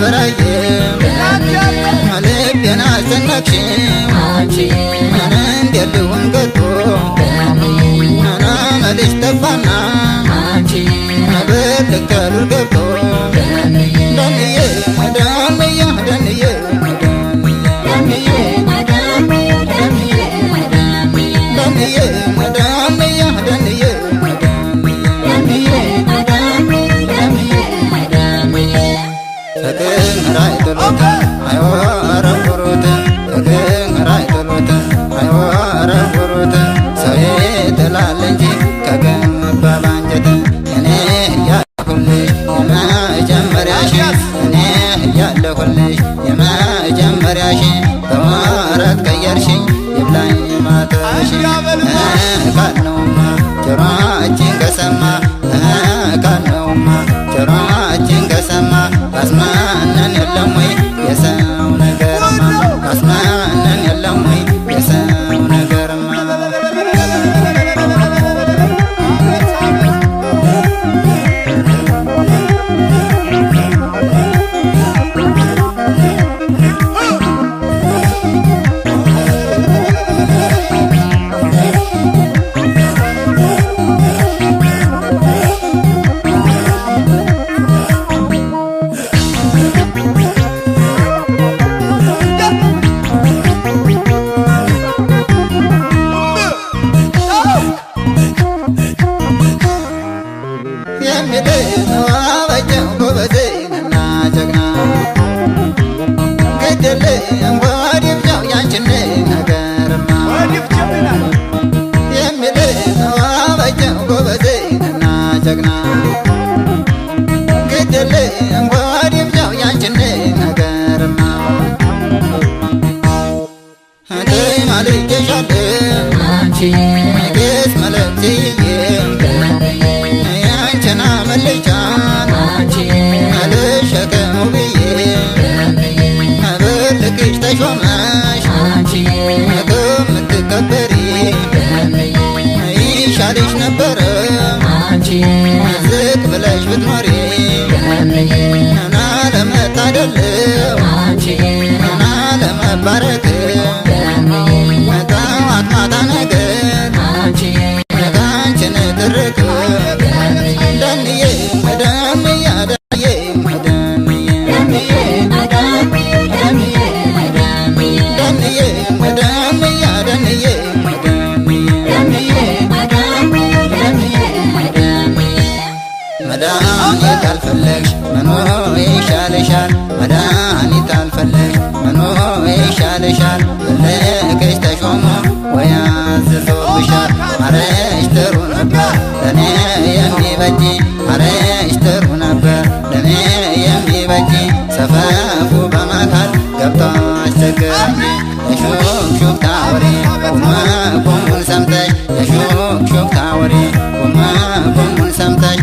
በራዬ ልቤን አስጨነቅሽው ምን እንደልሁን ከቶ መልሽ ጠፋና በልከሉል ገብቶ ደንዬ ደንዬ ደንዬ ደንዬ የመጀመሪያሽ በወረት ቀየርሽኝ ይብላኝ ማተሽ ካልነውማ ጆሮአችን ከሰማ ካልነውማ ጆሮአችን ከሰማ አስማነን የለም ወይ የሰው ነገርማ አስማነን የለም ወይ የሰው ነገርማ ጌስ መለክትዬ ያንቺና መልጫን አልሸከሙ ብዬ በልክሽ ተሾመሽ ከምትከበሪ ይሻልሽ ነበረ ዝቅ ብለሽ ብትኖሪ እና ለመታደለው እና ለመባረክ ጠዋት ማታ ነገር ካንቺን ትርክ ደንዬ ደንያ ደንዬ መድኃኒት አልፈለግሽ መኖር ይሻልሻል መድኃኒት አልፈለግሽ መኖር ይሻልሻል ልክሽ ተሾሞ ወይ አዝዞብሻል ማረሽ ጥሩ ነበር ለኔ የሚበጅ ማረሽ ጥሩ ነበር ለኔ የሚበጅ ሰፈፉ በመካል ገብቶ አስቸገረኝ የሹክሹክታ ወሬ ቁሙን ሰምተሽ የሹክሹክታ ወሬ ቁሙን ሰምተሽ